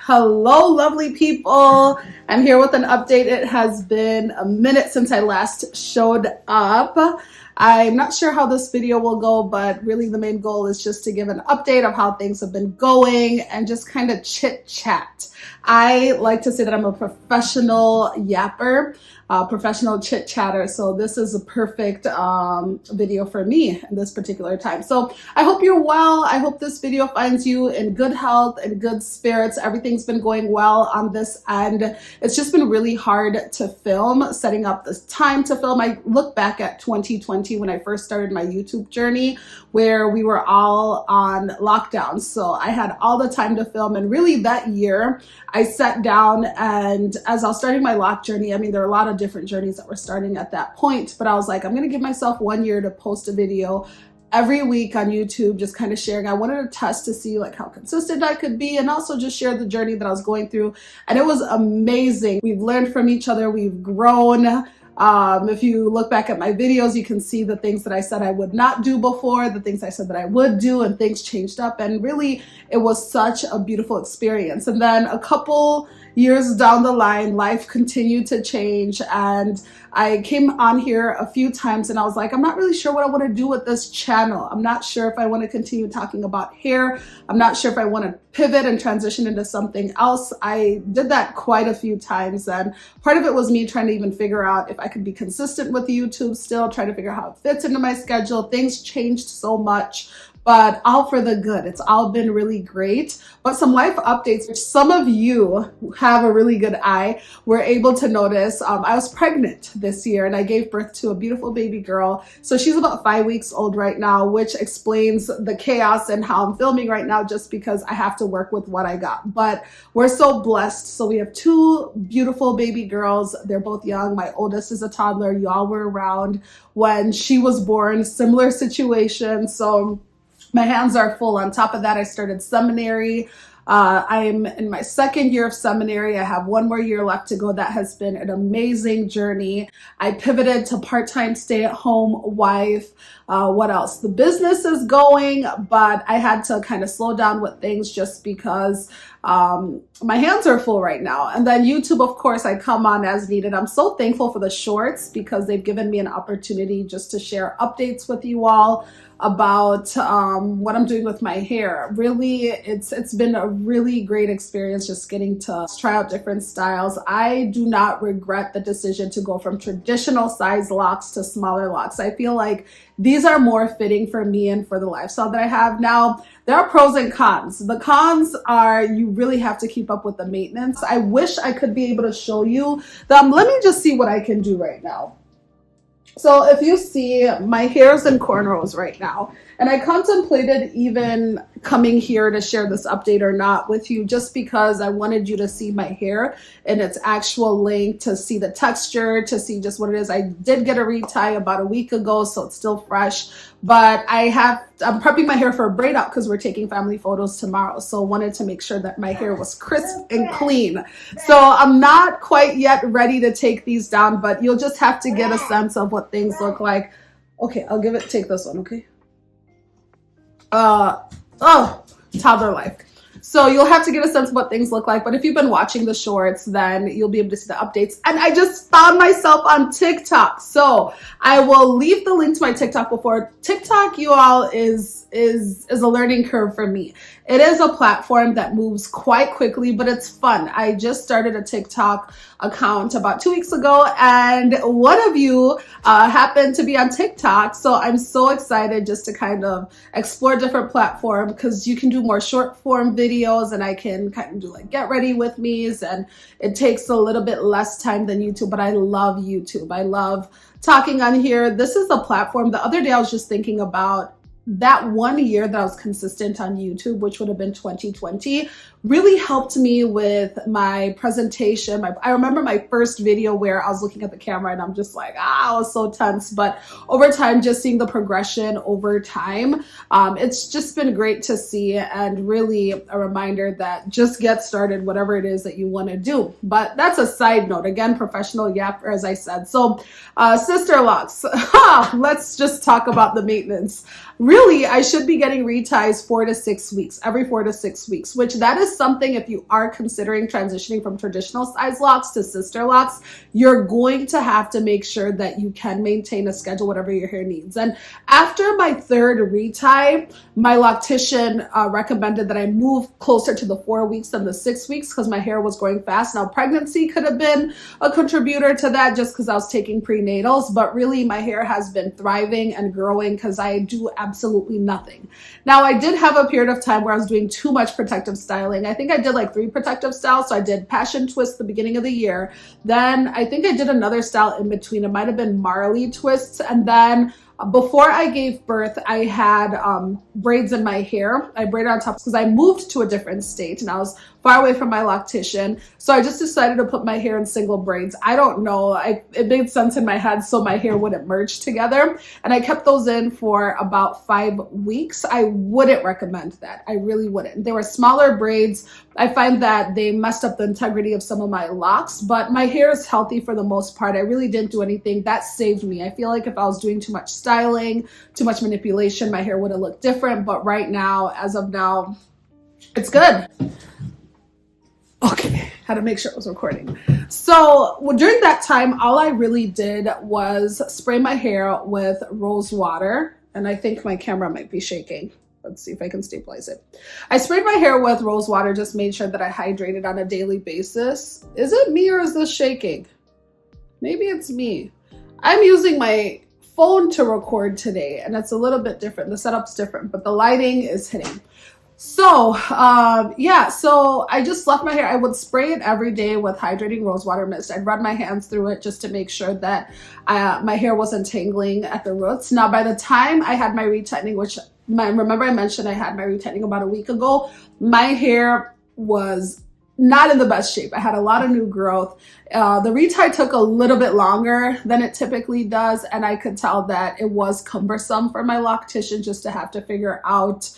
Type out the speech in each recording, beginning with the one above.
Hello, lovely people. I'm here with an update. It has been a minute since I last showed up. I'm not sure how this video will go, but really the main goal is just to give an update of how things have been going and just kind of chit chat. I like to say that I'm a professional yapper, professional chit chatter. So this is a perfect video for me in this particular time. So I hope you're well. I hope this video finds you in good health and good spirits. Everything's been going well on this end. It's just been really hard to film, setting up this time to film. I look back at 2020 when I first started my YouTube journey, where we were all on lockdown. So I had all the time to film, and really that year I sat down, and as I was starting my lock journey, I mean, there are a lot of different journeys that were starting at that point, but I was like, I'm going to give myself 1 year to post a video every week on YouTube, just kind of sharing. I wanted to test to see like how consistent I could be, and also just share the journey that I was going through. And it was amazing. We've learned from each other. We've grown. If you look back at my videos, you can see the things that I said I would not do before, the things I said that I would do, and things changed up. And really, it was such a beautiful experience. And then a couple years down the line, life continued to change, and I came on here a few times and I was like, I'm not really sure what I want to do with this channel. I'm not sure if I want to continue talking about hair. I'm not sure if I want to pivot and transition into something else. I did that quite a few times, and part of it was me trying to even figure out if I could be consistent with YouTube still, trying to figure out how it fits into my schedule. Things changed so much, but all for the good. It's all been really great. But some life updates, which some of you who have a really good eye were able to notice. I was pregnant this year, and I gave birth to a beautiful baby girl. So she's about 5 weeks old right now, which explains the chaos and how I'm filming right now, just because I have to work with what I got. But we're so blessed. So we have two beautiful baby girls. They're both young. My oldest is a toddler. Y'all were around when she was born, similar situation. So my hands are full. On top of that, I started seminary. I'm in my second year of seminary. I have 1 more year left to go. That has been an amazing journey. I pivoted to part-time stay-at-home wife. What else? The business is going, but I had to kind of slow down with things just because my hands are full right now. And then YouTube, of course, I come on as needed. I'm so thankful for the shorts because they've given me an opportunity just to share updates with you all about what I'm doing with my hair. Really, it's been a really great experience just getting to try out different styles. I do not regret the decision to go from traditional size locks to smaller locks. I feel like these are more fitting for me and for the lifestyle that I have. Now, there are pros and cons. The cons are you really have to keep up with the maintenance. I wish I could be able to show you them. Let me just see what I can do right now. So if you see, my hair's in cornrows right now, and I contemplated even coming here to share this update or not with you, just because I wanted you to see my hair in its actual length, to see the texture, to see just what it is. I did get a retie about a week ago, so it's still fresh, but I'm prepping my hair for a braid out because we're taking family photos tomorrow. So wanted to make sure that my hair was crisp and clean. So I'm not quite yet ready to take these down, but you'll just have to get a sense of what things look like. Okay, take this one, okay? Toddler life. So you'll have to get a sense of what things look like. But if you've been watching the shorts, then you'll be able to see the updates. And I just found myself on TikTok. So I will leave the link to my TikTok before. TikTok, you all, is a learning curve for me. It is a platform that moves quite quickly, but it's fun. I just started a TikTok account about 2 weeks ago, and one of you happened to be on TikTok. So I'm so excited just to kind of explore different platforms, because you can do more short form videos, and I can kind of do like get ready with me's, and it takes a little bit less time than YouTube, but I love YouTube. I love talking on here. This is a platform. The other day I was just thinking about that 1 year that I was consistent on YouTube, which would have been 2020, really helped me with my presentation. I remember my first video where I was looking at the camera and I'm just like, I was so tense. But over time, just seeing the progression over time, it's just been great to see, and really a reminder that just get started, whatever it is that you want to do. But that's a side note. Again, professional yapper, as I said. So sister locks, let's just talk about the maintenance. really I should be getting reties 4 to 6 weeks, every 4 to 6 weeks, which that is something, if you are considering transitioning from traditional size locks to sister locks, you're going to have to make sure that you can maintain a schedule, whatever your hair needs. And after my third retie, my loctician recommended that I move closer to the 4 weeks than the 6 weeks because my hair was growing fast. Now, pregnancy could have been a contributor to that just because I was taking prenatals, but really my hair has been thriving and growing because I do absolutely nothing. Now, I did have a period of time where I was doing too much protective styling. I think I did like 3 protective styles. So I did passion twist the beginning of the year. Then I think I did another style in between. It might have been Marley twists. And then before I gave birth, I had braids in my hair. I braided on top because I moved to a different state and I was far away from my loctician. So I just decided to put my hair in single braids. I don't know. It made sense in my head so my hair wouldn't merge together. And I kept those in for about 5 weeks. I wouldn't recommend that. I really wouldn't. They were smaller braids. I find that they messed up the integrity of some of my locks, but my hair is healthy for the most part. I really didn't do anything. That saved me. I feel like if I was doing too much styling, too much manipulation, my hair would have looked different. But right now, as of now, it's good. Okay, had to make sure it was recording. So during that time, all I really did was spray my hair with rose water. And I think my camera might be shaking. Let's see if I can stabilize it. I sprayed my hair with rose water, just made sure that I hydrated on a daily basis. Is it me or is this shaking? Maybe it's me. I'm using my phone to record today and it's a little bit different. The setup's different, but the lighting is hitting. So yeah, so I just left my hair. I would spray it every day with hydrating rose water mist. I'd run my hands through it just to make sure that my hair wasn't tangling at the roots. Now, by the time I had my retightening, which remember I mentioned I had my retightening about a week ago, my hair was not in the best shape. I had a lot of new growth. The retie took a little bit longer than it typically does, and I could tell that it was cumbersome for my loctician just to have to figure out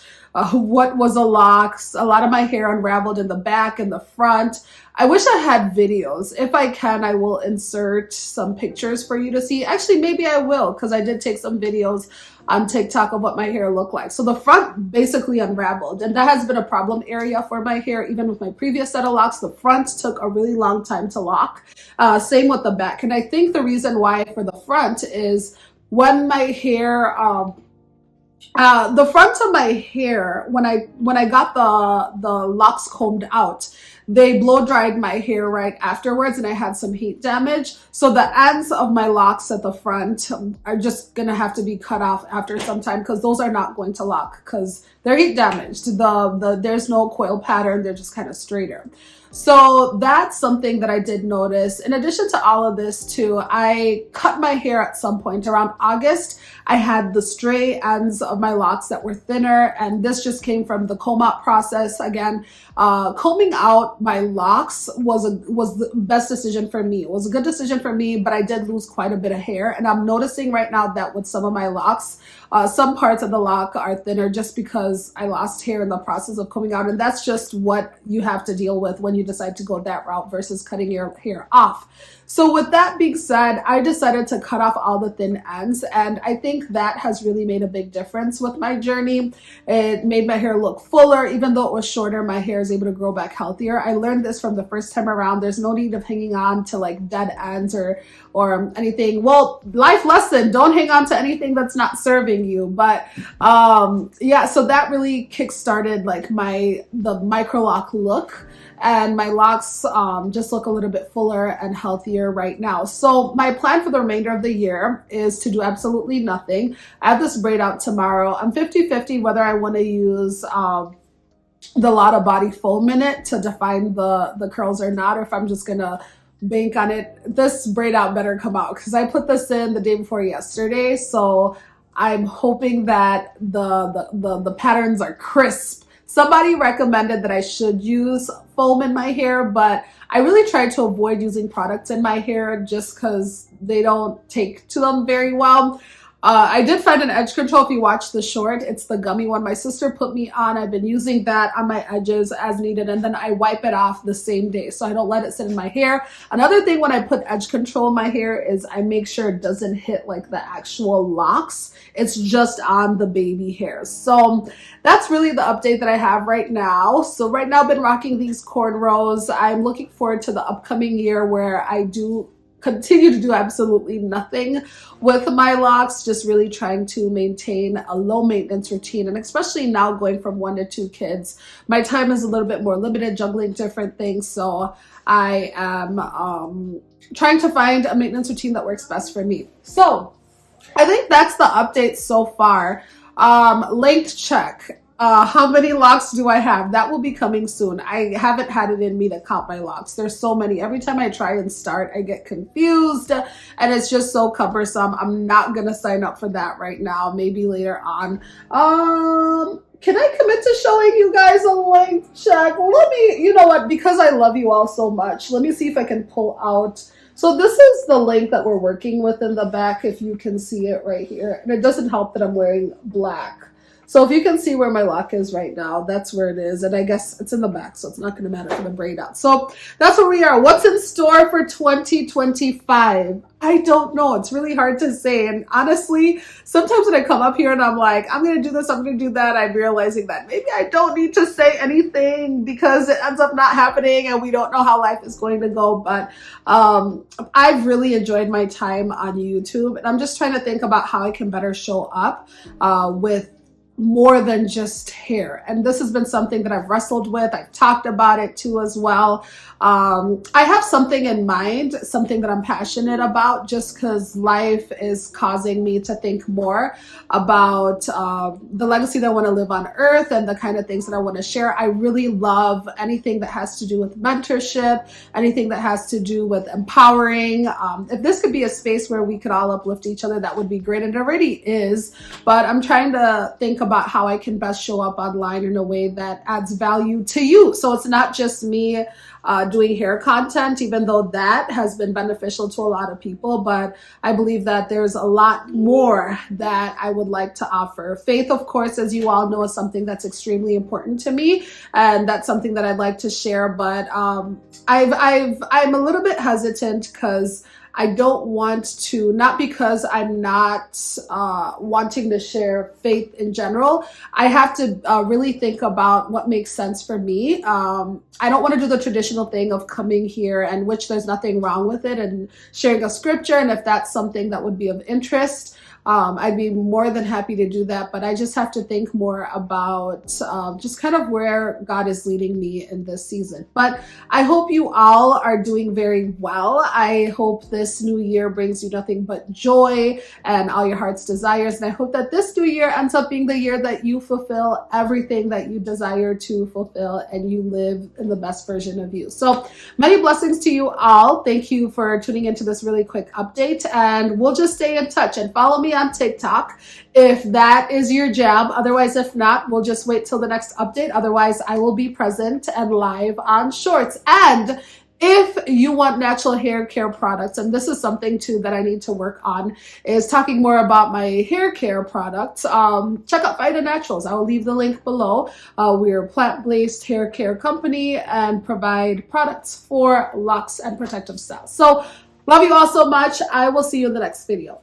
what was a locks. A lot of my hair unraveled in the back and the front. I wish I had videos. If I can, I will insert some pictures for you to see. Actually, maybe I will, because I did take some videos on TikTok of what my hair looked like. So the front basically unraveled, and that has been a problem area for my hair. Even with my previous set of locks, the front took a really long time to lock. Same with the back. And I think the reason why for the front is when my hair, the front of my hair, when I got the locks combed out, they blow dried my hair right afterwards and I had some heat damage. So the ends of my locks at the front are just gonna have to be cut off after some time because those are not going to lock because they're heat damaged. There's no coil pattern, they're just kind of straighter. So that's something that I did notice. In addition to all of this too, I cut my hair at some point around August. I had the stray ends of my locks that were thinner, and this just came from the comb out process. Again, combing out my locks was the best decision for me. It was a good decision for me, but I did lose quite a bit of hair. And I'm noticing right now that with some of my locks, some parts of the lock are thinner just because I lost hair in the process of combing out. And that's just what you have to deal with when you decide to go that route versus cutting your hair off. So with that being said, I decided to cut off all the thin ends, and I think that has really made a big difference with my journey. It made my hair look fuller. Even though it was shorter, my hair is able to grow back healthier. I learned this from the first time around. There's no need of hanging on to like dead ends or anything. Well, life lesson, don't hang on to anything that's not serving you. But yeah, so that really kickstarted like the Microloc look. And my locks just look a little bit fuller and healthier right now. So my plan for the remainder of the year is to do absolutely nothing. I have this braid out tomorrow. I'm 50-50 whether I want to use the Lotta Body foam in it to define the curls or not, or if I'm just gonna bank on it. This braid out better come out because I put this in the day before yesterday. So I'm hoping that the patterns are crisp. Somebody recommended that I should use foam in my hair, but I really tried to avoid using products in my hair just because they don't take to them very well. I did find an edge control. If you watch the short, it's the gummy one my sister put me on. I've been using that on my edges as needed, and then I wipe it off the same day so I don't let it sit in my hair. Another thing when I put edge control in my hair is I make sure it doesn't hit like the actual locks. It's just on the baby hairs. So that's really the update that I have right now. So right now I've been rocking these cornrows. I'm looking forward to the upcoming year where I do continue to do absolutely nothing with my locks, just really trying to maintain a low maintenance routine. And especially now going from 1 to 2 kids, my time is a little bit more limited, juggling different things. So I am trying to find a maintenance routine that works best for me. So I think that's the update so far. Length check. How many locks do I have? That will be coming soon. I haven't had it in me to count my locks. There's so many. Every time I try and start, I get confused and it's just so cumbersome. I'm not going to sign up for that right now. Maybe later on. Can I commit to showing you guys a length check? Well, let me, you know what, because I love you all so much, let me see if I can pull out. So this is the length that we're working with in the back, if you can see it right here. And it doesn't help that I'm wearing black. So if you can see where my lock is right now, that's where it is. And I guess it's in the back, so it's not going to matter for the braid out. So that's where we are. What's in store for 2025? I don't know. It's really hard to say. And honestly, sometimes when I come up here and I'm like, I'm going to do this, I'm going to do that, I'm realizing that maybe I don't need to say anything because it ends up not happening and we don't know how life is going to go. But I've really enjoyed my time on YouTube. And I'm just trying to think about how I can better show up with more than just hair. And this has been something that I've wrestled with. I've talked about it too as well. I have something in mind, something that I'm passionate about, just because life is causing me to think more about the legacy that I want to live on earth and the kind of things that I want to share. I really love anything that has to do with mentorship, anything that has to do with empowering. If this could be a space where we could all uplift each other, that would be great. And it already is, but I'm trying to think about how I can best show up online in a way that adds value to you. So it's not just me doing hair content, even though that has been beneficial to a lot of people, but I believe that there's a lot more that I would like to offer. Faith, of course, as you all know, is something that's extremely important to me, and that's something that I'd like to share, but I'm a little bit hesitant because I don't want to, not because I'm not wanting to share faith in general. I have to really think about what makes sense for me. I don't want to do the traditional thing of coming here, and which there's nothing wrong with it, and sharing a scripture. And if that's something that would be of interest, I'd be more than happy to do that. But I just have to think more about just kind of where God is leading me in this season. But I hope you all are doing very well. I hope this new year brings you nothing but joy and all your heart's desires. And I hope that this new year ends up being the year that you fulfill everything that you desire to fulfill and you live in the best version of you. So many blessings to you all. Thank you for tuning into this really quick update, and we'll just stay in touch and follow me on TikTok if that is your jam. Otherwise, if not, we'll just wait till the next update. Otherwise, I will be present and live on Shorts. And if you want natural hair care products, and this is something too that I need to work on, is talking more about my hair care products, check out Faida Naturals. I will leave the link below. We're a plant-based hair care company and provide products for locks and protective styles. So love you all so much. I will see you in the next video.